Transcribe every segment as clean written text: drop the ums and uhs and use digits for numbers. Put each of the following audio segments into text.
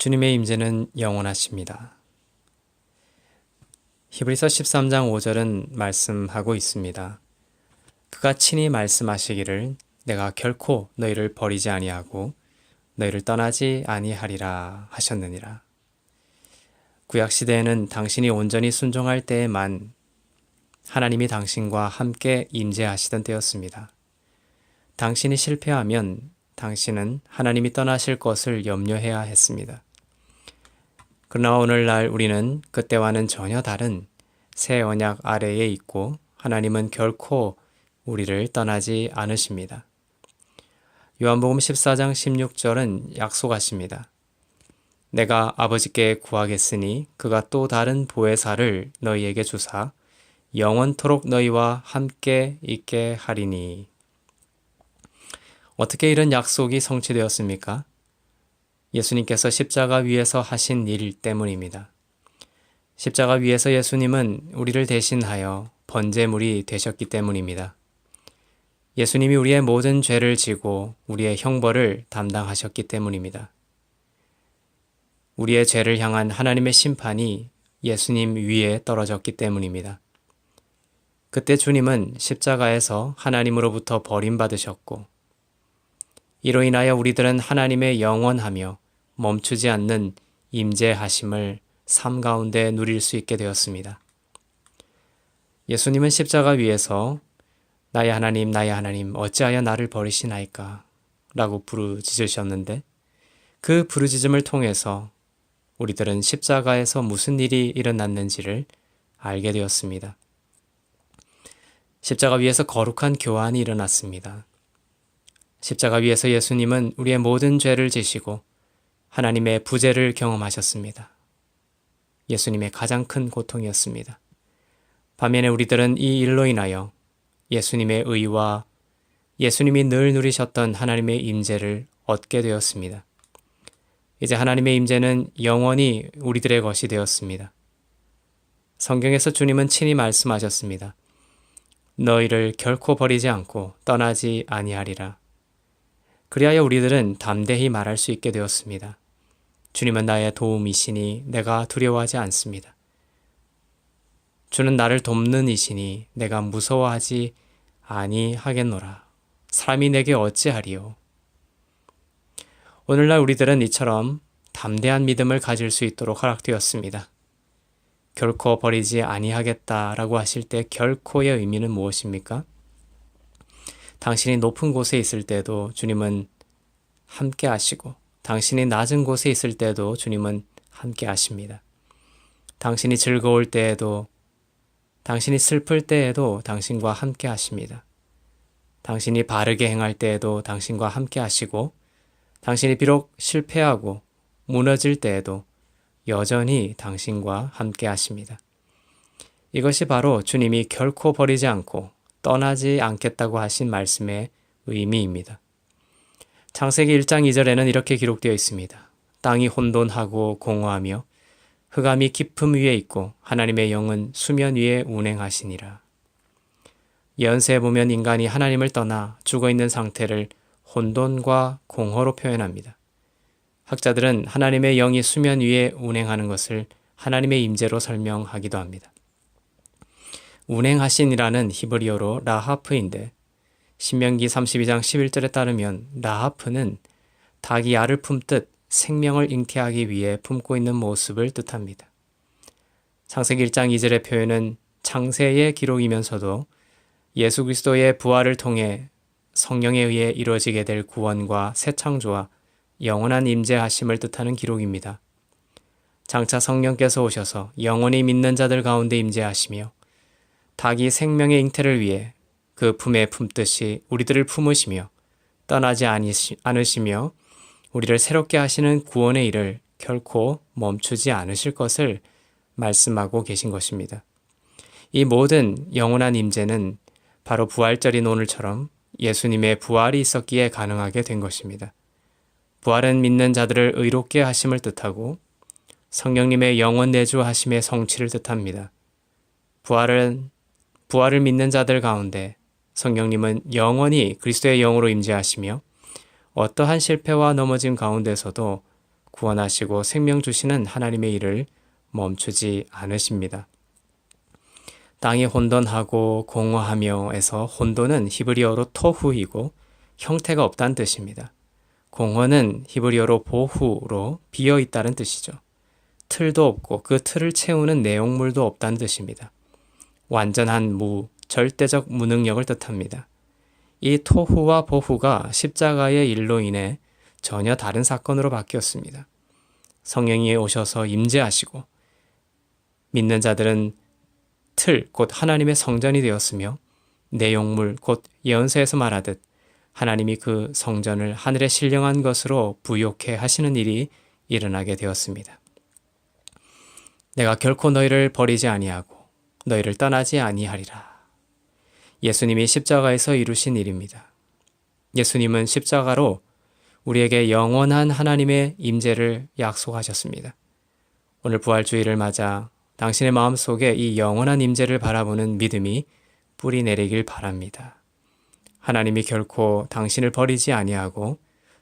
주님의 임재는 영원하십니다. 히브리서 13장 5절은 말씀하고 있습니다. 그가 친히 말씀하시기를 내가 결코 너희를 버리지 아니하고 너희를 떠나지 아니하리라 하셨느니라. 구약시대에는 당신이 온전히 순종할 때에만 하나님이 당신과 함께 임재하시던 때였습니다. 당신이 실패하면 당신은 하나님이 떠나실 것을 염려해야 했습니다. 그러나 오늘날 우리는 그때와는 전혀 다른 새 언약 아래에 있고 하나님은 결코 우리를 떠나지 않으십니다. 요한복음 14장 16절은 약속하십니다. 내가 아버지께 구하겠으니 그가 또 다른 보혜사를 너희에게 주사 영원토록 너희와 함께 있게 하리니. 어떻게 이런 약속이 성취되었습니까? 예수님께서 십자가 위에서 하신 일 때문입니다. 십자가 위에서 예수님은 우리를 대신하여 번제물이 되셨기 때문입니다. 예수님이 우리의 모든 죄를 지고 우리의 형벌을 담당하셨기 때문입니다. 우리의 죄를 향한 하나님의 심판이 예수님 위에 떨어졌기 때문입니다. 그때 주님은 십자가에서 하나님으로부터 버림받으셨고 이로 인하여 우리들은 하나님의 영원하며 멈추지 않는 임재하심을 삶 가운데 누릴 수 있게 되었습니다. 예수님은 십자가 위에서 나의 하나님 어찌하여 나를 버리시나이까 라고 부르짖으셨는데 그 부르짖음을 통해서 우리들은 십자가에서 무슨 일이 일어났는지를 알게 되었습니다. 십자가 위에서 거룩한 교환이 일어났습니다. 십자가 위에서 예수님은 우리의 모든 죄를 지시고 하나님의 부재를 경험하셨습니다. 예수님의 가장 큰 고통이었습니다. 반면에 우리들은 이 일로 인하여 예수님의 의와 예수님이 늘 누리셨던 하나님의 임재를 얻게 되었습니다. 이제 하나님의 임재는 영원히 우리들의 것이 되었습니다. 성경에서 주님은 친히 말씀하셨습니다. 너희를 결코 버리지 않고 떠나지 아니하리라. 그리하여 우리들은 담대히 말할 수 있게 되었습니다. 주님은 나의 도움이시니 내가 두려워하지 않습니다. 주는 나를 돕는 이시니 내가 무서워하지 아니하겠노라. 사람이 내게 어찌하리요. 오늘날 우리들은 이처럼 담대한 믿음을 가질 수 있도록 허락되었습니다. 결코 버리지 아니하겠다라고 하실 때 결코의 의미는 무엇입니까? 당신이 높은 곳에 있을 때도 주님은 함께 하시고 당신이 낮은 곳에 있을 때도 주님은 함께 하십니다. 당신이 즐거울 때에도 당신이 슬플 때에도 당신과 함께 하십니다. 당신이 바르게 행할 때에도 당신과 함께 하시고 당신이 비록 실패하고 무너질 때에도 여전히 당신과 함께 하십니다. 이것이 바로 주님이 결코 버리지 않고 떠나지 않겠다고 하신 말씀의 의미입니다. 창세기 1장 2절에는 이렇게 기록되어 있습니다. 땅이 혼돈하고 공허하며 흑암이 깊음 위에 있고 하나님의 영은 수면 위에 운행하시니라. 예언서에 보면 인간이 하나님을 떠나 죽어있는 상태를 혼돈과 공허로 표현합니다. 학자들은 하나님의 영이 수면 위에 운행하는 것을 하나님의 임재로 설명하기도 합니다. 운행하신이라는 히브리어로 라하프인데 신명기 32장 11절에 따르면 라하프는 닭이 알을 품듯 생명을 잉태하기 위해 품고 있는 모습을 뜻합니다. 창세기 1장 2절의 표현은 창세의 기록이면서도 예수 그리스도의 부활을 통해 성령에 의해 이루어지게 될 구원과 새 창조와 영원한 임재하심을 뜻하는 기록입니다. 장차 성령께서 오셔서 영원히 믿는 자들 가운데 임재하시며 닭이 생명의 잉태를 위해 그 품에 품듯이 우리들을 품으시며 떠나지 않으시며 우리를 새롭게 하시는 구원의 일을 결코 멈추지 않으실 것을 말씀하고 계신 것입니다. 이 모든 영원한 임재는 바로 부활절인 오늘처럼 예수님의 부활이 있었기에 가능하게 된 것입니다. 부활은 믿는 자들을 의롭게 하심을 뜻하고 성령님의 영원 내주하심의 성취를 뜻합니다. 부활을 믿는 자들 가운데 성령님은 영원히 그리스도의 영으로 임재하시며 어떠한 실패와 넘어짐 가운데서도 구원하시고 생명 주시는 하나님의 일을 멈추지 않으십니다. 땅이 혼돈하고 공허하며에서 혼돈은 히브리어로 토후이고 형태가 없다는 뜻입니다. 공허는 히브리어로 보후로 비어있다는 뜻이죠. 틀도 없고 그 틀을 채우는 내용물도 없다는 뜻입니다. 완전한 무, 절대적 무능력을 뜻합니다. 이 토후와 보후가 십자가의 일로 인해 전혀 다른 사건으로 바뀌었습니다. 성령이 오셔서 임재하시고 믿는 자들은 틀, 곧 하나님의 성전이 되었으며 내용물, 곧 예언서에서 말하듯 하나님이 그 성전을 하늘에 신령한 것으로 부욕해 하시는 일이 일어나게 되었습니다. 내가 결코 너희를 버리지 아니하고 너희를 떠나지 아니하리라. 예수님이 십자가에서 이루신 일입니다. 예수님은 십자가로 우리에게 영원한 하나님의 임재를 약속하셨습니다. 오늘 부활주의를 맞아 당신의 마음속에 이 영원한 임재를 바라보는 믿음이 뿌리 내리길 바랍니다. 하나님이 결코 당신을 버리지 아니하고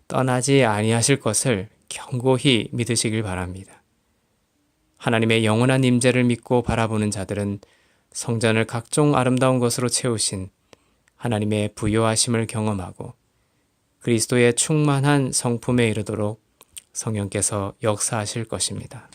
떠나지 아니하실 것을 견고히 믿으시길 바랍니다. 하나님의 영원한 임재를 믿고 바라보는 자들은 성전을 각종 아름다운 것으로 채우신 하나님의 부요하심을 경험하고 그리스도의 충만한 성품에 이르도록 성령께서 역사하실 것입니다.